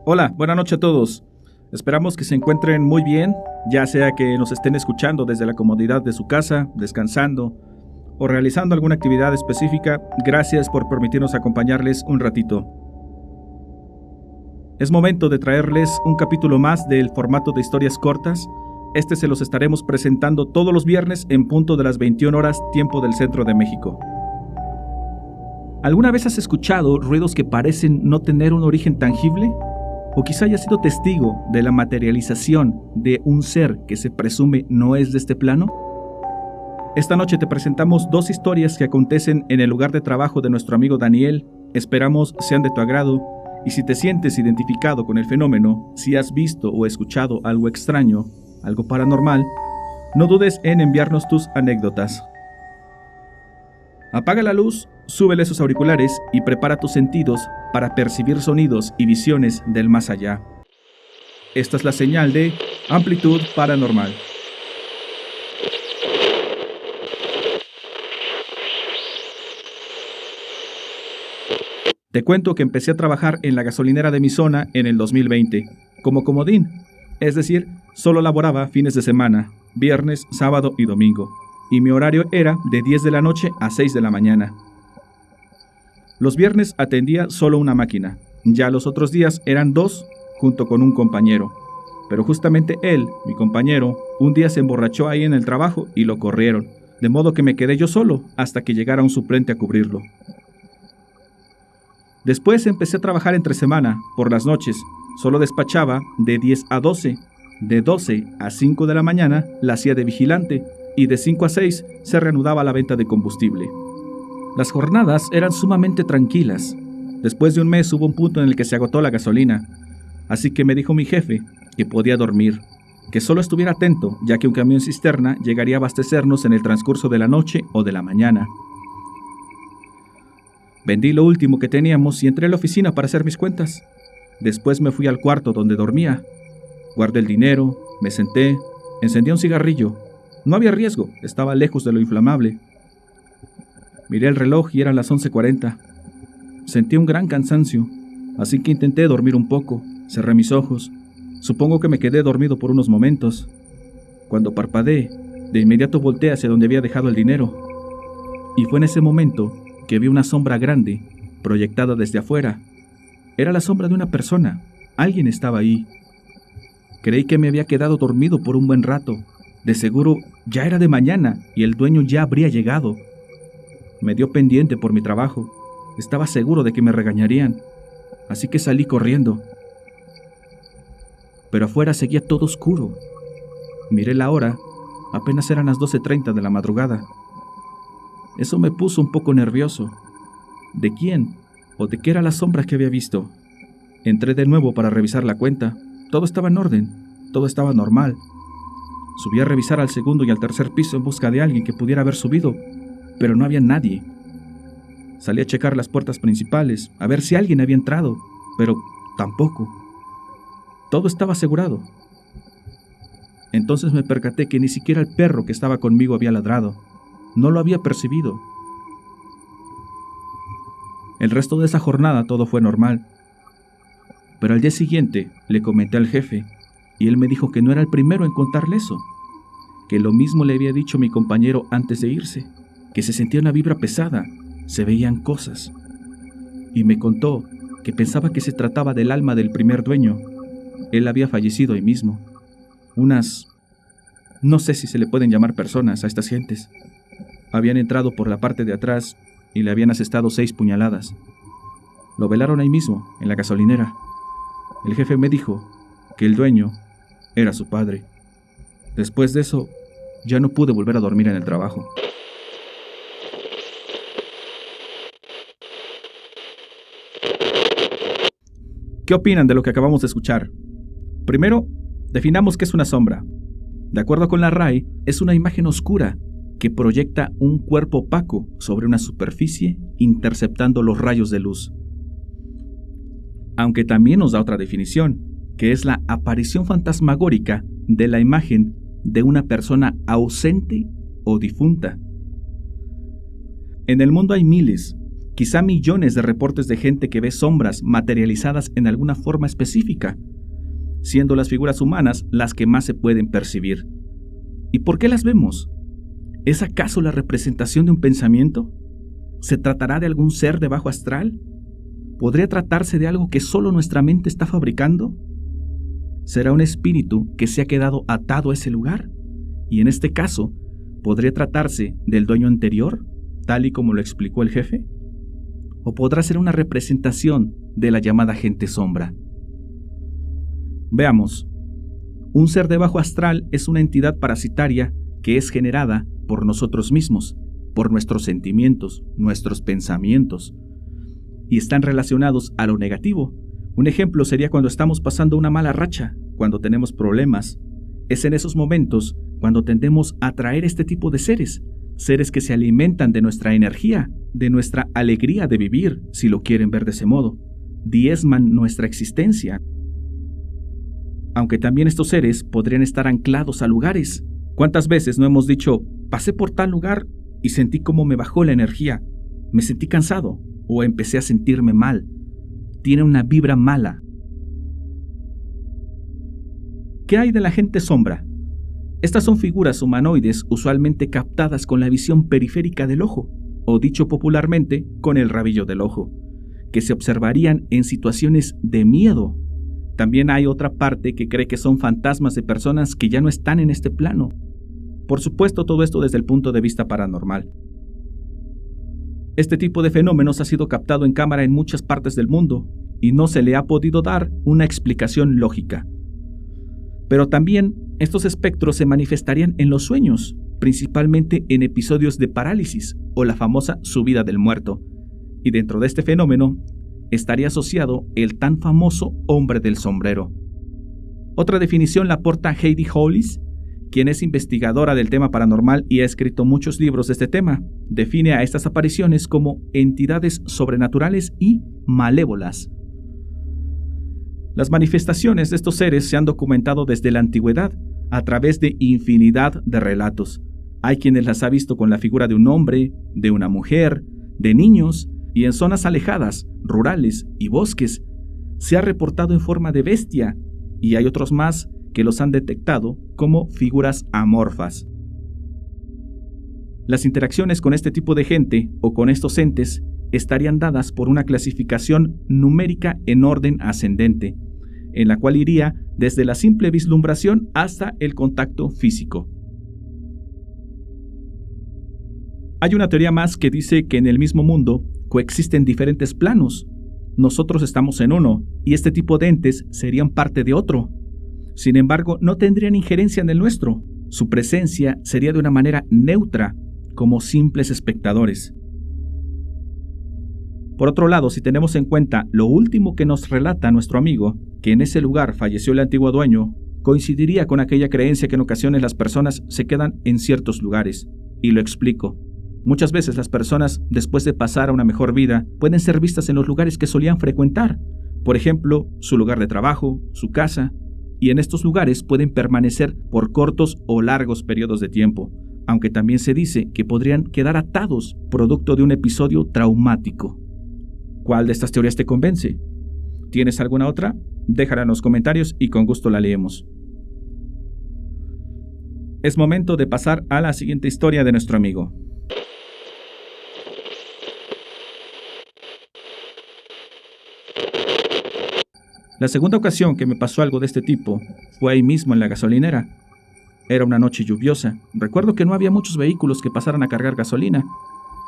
Hola, buenas noches a todos. Esperamos que se encuentren muy bien, ya sea que nos estén escuchando desde la comodidad de su casa, descansando o realizando alguna actividad específica. Gracias por permitirnos acompañarles un ratito. Es momento de traerles un capítulo más del formato de historias cortas. Este se los estaremos presentando todos los viernes en punto de las 21 horas, tiempo del centro de México. ¿Alguna vez has escuchado ruidos que parecen no tener un origen tangible? ¿O quizá hayas sido testigo de la materialización de un ser que se presume no es de este plano? Esta noche te presentamos dos historias que acontecen en el lugar de trabajo de nuestro amigo Daniel. Esperamos sean de tu agrado, y si te sientes identificado con el fenómeno, si has visto o escuchado algo extraño, algo paranormal, no dudes en enviarnos tus anécdotas. Apaga la luz, súbele sus auriculares y prepara tus sentidos para percibir sonidos y visiones del más allá. Esta es la señal de Amplitud Paranormal. Te cuento que empecé a trabajar en la gasolinera de mi zona en el 2020, como comodín, es decir, solo laboraba fines de semana, viernes, sábado y domingo, y mi horario era de 10 de la noche a 6 de la mañana. Los viernes atendía solo una máquina, ya los otros días eran dos, junto con un compañero, pero justamente él, mi compañero, un día se emborrachó ahí en el trabajo y lo corrieron, de modo que me quedé yo solo hasta que llegara un suplente a cubrirlo. Después empecé a trabajar entre semana, por las noches. Solo despachaba de 10 a 12. De 12 a 5 de la mañana la hacía de vigilante y de 5 a 6 se reanudaba la venta de combustible. Las jornadas eran sumamente tranquilas. Después de un mes hubo un punto en el que se agotó la gasolina. Así que me dijo mi jefe que podía dormir, que solo estuviera atento, ya que un camión cisterna llegaría a abastecernos en el transcurso de la noche o de la mañana. Vendí lo último que teníamos y entré a la oficina para hacer mis cuentas. Después me fui al cuarto donde dormía. Guardé el dinero, me senté, encendí un cigarrillo. No había riesgo, estaba lejos de lo inflamable. Miré el reloj y eran las 11:40. Sentí un gran cansancio, así que intenté dormir un poco. Cerré mis ojos. Supongo que me quedé dormido por unos momentos. Cuando parpadeé, de inmediato volteé hacia donde había dejado el dinero. Y fue en ese momento que vi una sombra grande, proyectada desde afuera. Era la sombra de una persona. Alguien estaba ahí. Creí que me había quedado dormido por un buen rato. De seguro ya era de mañana y el dueño ya habría llegado. Me dio pendiente por mi trabajo. Estaba seguro de que me regañarían, así que salí corriendo. Pero afuera seguía todo oscuro. Miré la hora. Apenas eran las 12:30 de la madrugada. Eso me puso un poco nervioso. ¿De quién o de qué era la sombra que había visto? Entré de nuevo para revisar la cuenta. Todo estaba en orden, todo estaba normal. Subí a revisar al segundo y al tercer piso en busca de alguien que pudiera haber subido, pero no había nadie. Salí a checar las puertas principales, a ver si alguien había entrado, pero tampoco. Todo estaba asegurado. Entonces me percaté que ni siquiera el perro que estaba conmigo había ladrado. No lo había percibido. El resto de esa jornada todo fue normal. Pero al día siguiente le comenté al jefe y él me dijo que no era el primero en contarle eso, que lo mismo le había dicho mi compañero antes de irse, que se sentía una vibra pesada, se veían cosas. Y me contó que pensaba que se trataba del alma del primer dueño. Él había fallecido ahí mismo. No sé si se le pueden llamar personas a estas gentes. Habían entrado por la parte de atrás y le habían asestado 6 puñaladas. Lo velaron ahí mismo, en la gasolinera. El jefe me dijo que el dueño era su padre. Después de eso, ya no pude volver a dormir en el trabajo. ¿Qué opinan de lo que acabamos de escuchar? Primero, definamos qué es una sombra. De acuerdo con la RAE, es una imagen oscura que proyecta un cuerpo opaco sobre una superficie interceptando los rayos de luz. Aunque también nos da otra definición, que es la aparición fantasmagórica de la imagen de una persona ausente o difunta. En el mundo hay miles, quizá millones de reportes de gente que ve sombras materializadas en alguna forma específica, siendo las figuras humanas las que más se pueden percibir. ¿Y por qué las vemos? ¿Es acaso la representación de un pensamiento? ¿Se tratará de algún ser de bajo astral? ¿Podría tratarse de algo que solo nuestra mente está fabricando? ¿Será un espíritu que se ha quedado atado a ese lugar? Y en este caso, ¿podría tratarse del dueño anterior, tal y como lo explicó el jefe? ¿O podrá ser una representación de la llamada gente sombra? Veamos. Un ser de bajo astral es una entidad parasitaria que es generada por nosotros mismos, por nuestros sentimientos, nuestros pensamientos, y están relacionados a lo negativo. Un ejemplo sería cuando estamos pasando una mala racha, cuando tenemos problemas. Es en esos momentos cuando tendemos a atraer este tipo de seres que se alimentan de nuestra energía, de nuestra alegría de vivir, si lo quieren ver de ese modo. Diezman nuestra existencia. Aunque también estos seres podrían estar anclados a lugares. ¿Cuántas veces no hemos dicho, pasé por tal lugar y sentí cómo me bajó la energía? Me sentí cansado o empecé a sentirme mal. Tiene una vibra mala. ¿Qué hay de la gente sombra? Estas son figuras humanoides usualmente captadas con la visión periférica del ojo, o dicho popularmente, con el rabillo del ojo, que se observarían en situaciones de miedo. También hay otra parte que cree que son fantasmas de personas que ya no están en este plano. Por supuesto, todo esto desde el punto de vista paranormal. Este tipo de fenómenos ha sido captado en cámara en muchas partes del mundo y no se le ha podido dar una explicación lógica. Pero también estos espectros se manifestarían en los sueños, principalmente en episodios de parálisis o la famosa subida del muerto. Y dentro de este fenómeno estaría asociado el tan famoso hombre del sombrero. Otra definición la aporta Heidi Hollis, quien es investigadora del tema paranormal y ha escrito muchos libros de este tema. Define a estas apariciones como entidades sobrenaturales y malévolas. Las manifestaciones de estos seres se han documentado desde la antigüedad a través de infinidad de relatos. Hay quienes las ha visto con la figura de un hombre, de una mujer, de niños, y en zonas alejadas, rurales y bosques, se ha reportado en forma de bestia, y hay otros más que los han detectado como figuras amorfas. Las interacciones con este tipo de gente o con estos entes estarían dadas por una clasificación numérica en orden ascendente, en la cual iría desde la simple vislumbración hasta el contacto físico. Hay una teoría más que dice que en el mismo mundo coexisten diferentes planos. Nosotros estamos en uno, y este tipo de entes serían parte de otro. Sin embargo, no tendrían injerencia en el nuestro. Su presencia sería de una manera neutra, como simples espectadores. Por otro lado, si tenemos en cuenta lo último que nos relata nuestro amigo, que en ese lugar falleció el antiguo dueño, coincidiría con aquella creencia que en ocasiones las personas se quedan en ciertos lugares. Y lo explico. Muchas veces las personas, después de pasar a una mejor vida, pueden ser vistas en los lugares que solían frecuentar. Por ejemplo, su lugar de trabajo, su casa, y en estos lugares pueden permanecer por cortos o largos periodos de tiempo, aunque también se dice que podrían quedar atados producto de un episodio traumático. ¿Cuál de estas teorías te convence? ¿Tienes alguna otra? Déjala en los comentarios y con gusto la leemos. Es momento de pasar a la siguiente historia de nuestro amigo. La segunda ocasión que me pasó algo de este tipo fue ahí mismo en la gasolinera. Era una noche lluviosa. Recuerdo que no había muchos vehículos que pasaran a cargar gasolina.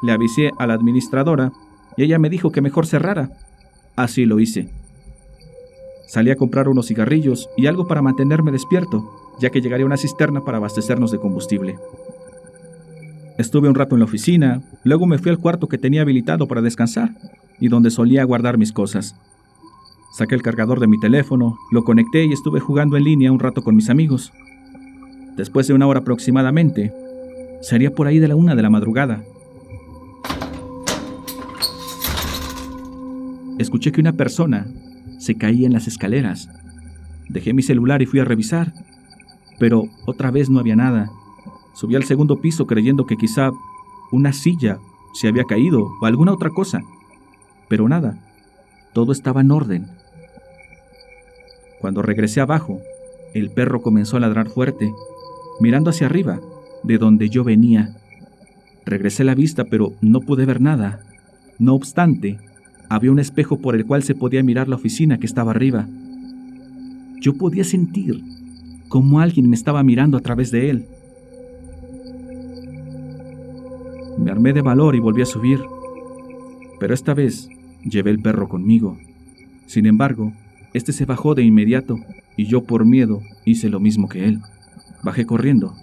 Le avisé a la administradora y ella me dijo que mejor cerrara. Así lo hice. Salí a comprar unos cigarrillos y algo para mantenerme despierto, ya que llegaría una cisterna para abastecernos de combustible. Estuve un rato en la oficina, luego me fui al cuarto que tenía habilitado para descansar y donde solía guardar mis cosas. Saqué el cargador de mi teléfono, lo conecté y estuve jugando en línea un rato con mis amigos. Después de una hora aproximadamente, sería por ahí de la 1 de la madrugada, escuché que una persona se caía en las escaleras. Dejé mi celular y fui a revisar, pero otra vez no había nada. Subí al segundo piso creyendo que quizá una silla se había caído o alguna otra cosa, pero nada, todo estaba en orden. Cuando regresé abajo, el perro comenzó a ladrar fuerte, mirando hacia arriba, de donde yo venía. Regresé la vista, pero no pude ver nada. No obstante, había un espejo por el cual se podía mirar la oficina que estaba arriba. Yo podía sentir cómo alguien me estaba mirando a través de él. Me armé de valor y volví a subir, pero esta vez llevé el perro conmigo. Sin embargo, este se bajó de inmediato y yo por miedo hice lo mismo que él. Bajé corriendo.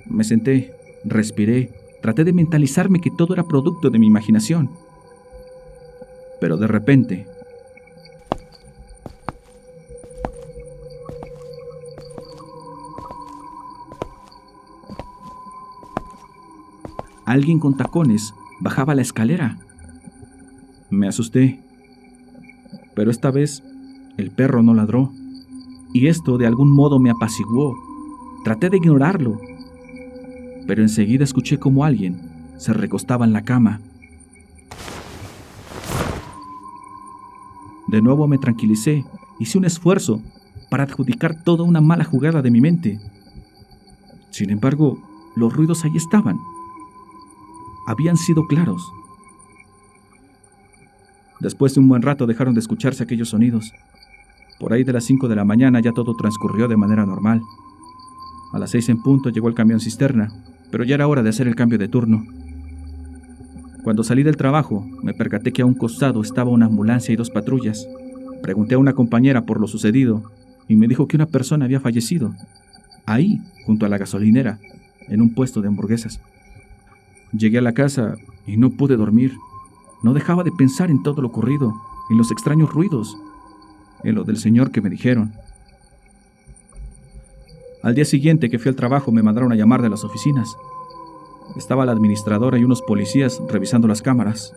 Me senté, respiré, traté de mentalizarme que todo era producto de mi imaginación. Pero de repente, alguien con tacones bajaba la escalera. Me asusté, pero esta vez el perro no ladró, y esto de algún modo me apaciguó. Traté de ignorarlo, pero enseguida escuché como alguien se recostaba en la cama. De nuevo me tranquilicé, hice un esfuerzo para adjudicar toda una mala jugada de mi mente. Sin embargo, los ruidos ahí estaban. Habían sido claros. Después de un buen rato dejaron de escucharse aquellos sonidos. Por ahí de las 5 de la mañana ya todo transcurrió de manera normal. A las 6 en punto llegó el camión cisterna, pero ya era hora de hacer el cambio de turno. Cuando salí del trabajo, me percaté que a un costado estaba una ambulancia y 2 patrullas. Pregunté a una compañera por lo sucedido y me dijo que una persona había fallecido, ahí, junto a la gasolinera, en un puesto de hamburguesas. Llegué a la casa y no pude dormir. No dejaba de pensar en todo lo ocurrido, en los extraños ruidos, en lo del señor que me dijeron. Al día siguiente que fui al trabajo me mandaron a llamar de las oficinas. Estaba la administradora y unos policías revisando las cámaras.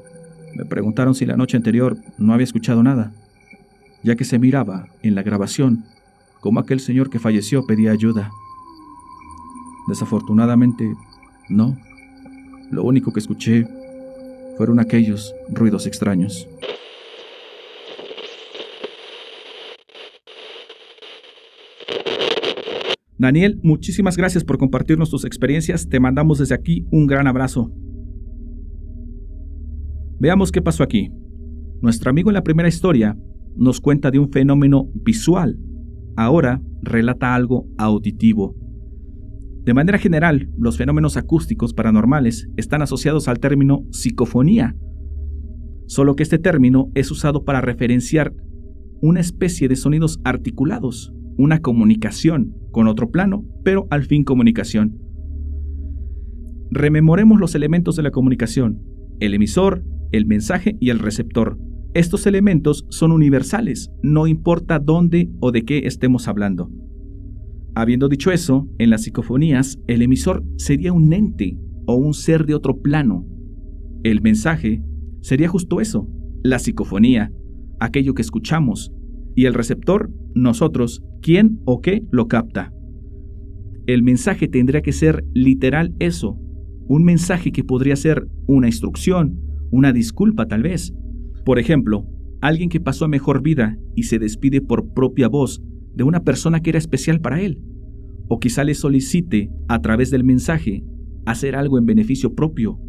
Me preguntaron si la noche anterior no había escuchado nada, ya que se miraba en la grabación como aquel señor que falleció pedía ayuda. Desafortunadamente, no. Lo único que escuché fueron aquellos ruidos extraños. Daniel, muchísimas gracias por compartirnos tus experiencias. Te mandamos desde aquí un gran abrazo. Veamos qué pasó aquí. Nuestro amigo en la primera historia nos cuenta de un fenómeno visual. Ahora relata algo auditivo. De manera general, los fenómenos acústicos paranormales están asociados al término psicofonía, solo que este término es usado para referenciar una especie de sonidos articulados, una comunicación con otro plano, pero al fin comunicación. Rememoremos los elementos de la comunicación: el emisor, el mensaje y el receptor. Estos elementos son universales, no importa dónde o de qué estemos hablando. Habiendo dicho eso, en las psicofonías, el emisor sería un ente o un ser de otro plano. El mensaje sería justo eso, la psicofonía, aquello que escuchamos, y el receptor, nosotros, quién o qué lo capta. El mensaje tendría que ser literal eso, un mensaje que podría ser una instrucción, una disculpa tal vez. Por ejemplo, alguien que pasó a mejor vida y se despide por propia voz de una persona que era especial para él, o quizá le solicite a través del mensaje hacer algo en beneficio propio,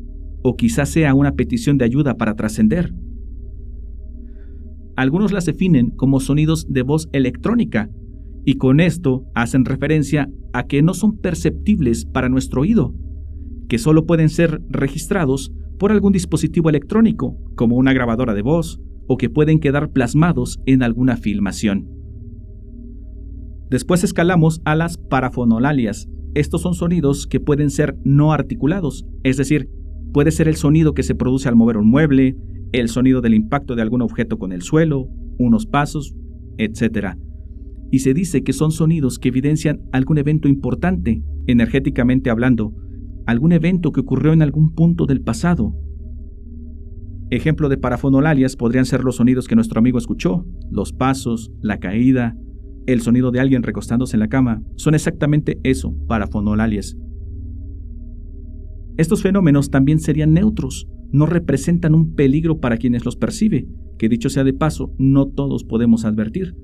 o quizá sea una petición de ayuda para trascender. Algunos las definen como sonidos de voz electrónica, y con esto hacen referencia a que no son perceptibles para nuestro oído, que solo pueden ser registrados por algún dispositivo electrónico, como una grabadora de voz, o que pueden quedar plasmados en alguna filmación. Después escalamos a las parafonolalias. Estos son sonidos que pueden ser no articulados, es decir, puede ser el sonido que se produce al mover un mueble, el sonido del impacto de algún objeto con el suelo, unos pasos, etc. Y se dice que son sonidos que evidencian algún evento importante, energéticamente hablando, algún evento que ocurrió en algún punto del pasado. Ejemplo de parafonolalias podrían ser los sonidos que nuestro amigo escuchó, los pasos, la caída, el sonido de alguien recostándose en la cama. Son exactamente eso, parafonolalias. Estos fenómenos también serían neutros, no representan un peligro para quienes los percibe, que dicho sea de paso, no todos podemos advertir.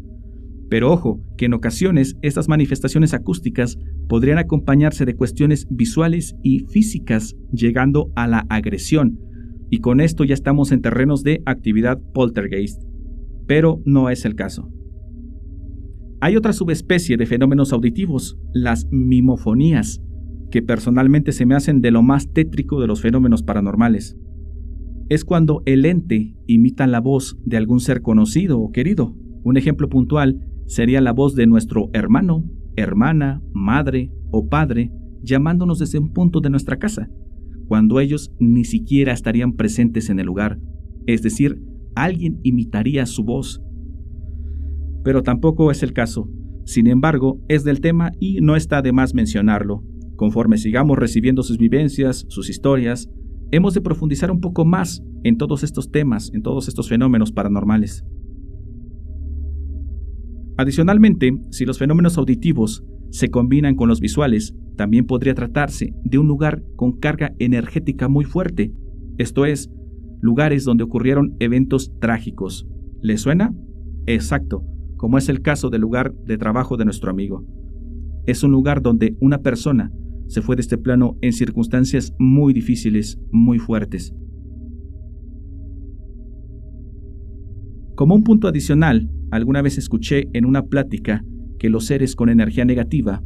Pero ojo, que en ocasiones estas manifestaciones acústicas podrían acompañarse de cuestiones visuales y físicas, llegando a la agresión, y con esto ya estamos en terrenos de actividad poltergeist. Pero no es el caso. Hay otra subespecie de fenómenos auditivos, las mimofonías, que personalmente se me hacen de lo más tétrico de los fenómenos paranormales. Es cuando el ente imita la voz de algún ser conocido o querido. Un ejemplo puntual sería la voz de nuestro hermano, hermana, madre o padre llamándonos desde un punto de nuestra casa, cuando ellos ni siquiera estarían presentes en el lugar. Es decir, alguien imitaría su voz. Pero tampoco es el caso. Sin embargo, es del tema y no está de más mencionarlo. Conforme sigamos recibiendo sus vivencias, sus historias, hemos de profundizar un poco más en todos estos temas, en todos estos fenómenos paranormales. Adicionalmente, si los fenómenos auditivos se combinan con los visuales, también podría tratarse de un lugar con carga energética muy fuerte, esto es, lugares donde ocurrieron eventos trágicos. ¿Les suena? Exacto, como es el caso del lugar de trabajo de nuestro amigo. Es un lugar donde una persona se fue de este plano en circunstancias muy difíciles, muy fuertes. Como un punto adicional, alguna vez escuché en una plática que los seres con energía negativa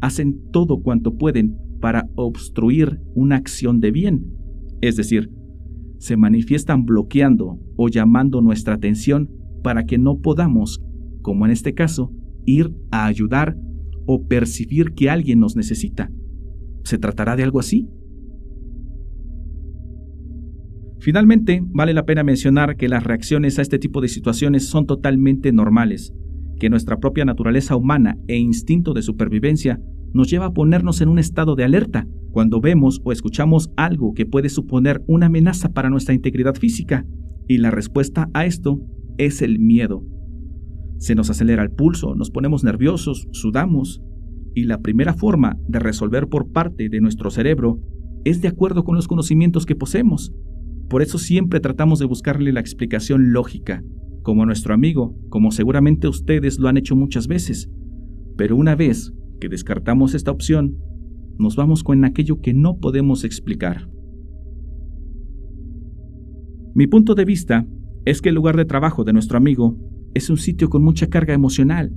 hacen todo cuanto pueden para obstruir una acción de bien, es decir, se manifiestan bloqueando o llamando nuestra atención para que no podamos, como en este caso, ir a ayudar o percibir que alguien nos necesita. ¿Se tratará de algo así? Finalmente, vale la pena mencionar que las reacciones a este tipo de situaciones son totalmente normales, que nuestra propia naturaleza humana e instinto de supervivencia nos lleva a ponernos en un estado de alerta cuando vemos o escuchamos algo que puede suponer una amenaza para nuestra integridad física, y la respuesta a esto es el miedo. Se nos acelera el pulso, nos ponemos nerviosos, sudamos, y la primera forma de resolver por parte de nuestro cerebro es de acuerdo con los conocimientos que poseemos. Por eso siempre tratamos de buscarle la explicación lógica, como nuestro amigo, como seguramente ustedes lo han hecho muchas veces. Pero una vez que descartamos esta opción, nos vamos con aquello que no podemos explicar. Mi punto de vista es que el lugar de trabajo de nuestro amigo es un sitio con mucha carga emocional,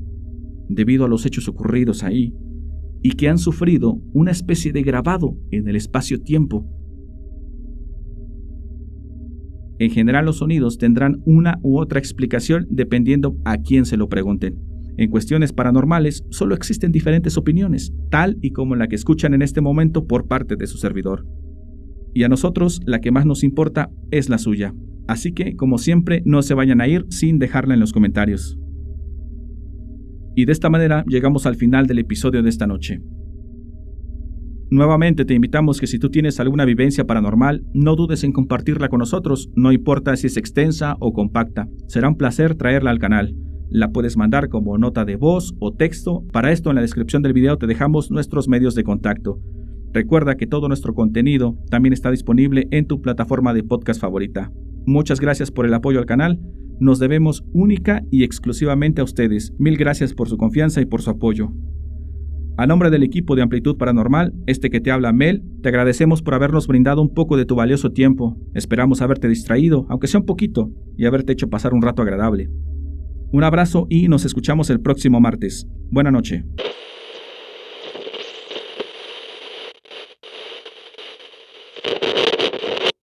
debido a los hechos ocurridos ahí, y que han sufrido una especie de grabado en el espacio-tiempo. En general, los sonidos tendrán una u otra explicación dependiendo a quién se lo pregunten. En cuestiones paranormales solo existen diferentes opiniones, tal y como la que escuchan en este momento por parte de su servidor. Y a nosotros la que más nos importa es la suya. Así que, como siempre, no se vayan a ir sin dejarla en los comentarios. Y de esta manera llegamos al final del episodio de esta noche. Nuevamente te invitamos que si tú tienes alguna vivencia paranormal, no dudes en compartirla con nosotros, no importa si es extensa o compacta. Será un placer traerla al canal. La puedes mandar como nota de voz o texto. Para esto, en la descripción del video te dejamos nuestros medios de contacto. Recuerda que todo nuestro contenido también está disponible en tu plataforma de podcast favorita. Muchas gracias por el apoyo al canal. Nos debemos única y exclusivamente a ustedes. Mil gracias por su confianza y por su apoyo. A nombre del equipo de Amplitud Paranormal, este que te habla Mel, te agradecemos por habernos brindado un poco de tu valioso tiempo. Esperamos haberte distraído, aunque sea un poquito, y haberte hecho pasar un rato agradable. Un abrazo y nos escuchamos el próximo martes. Buena noche.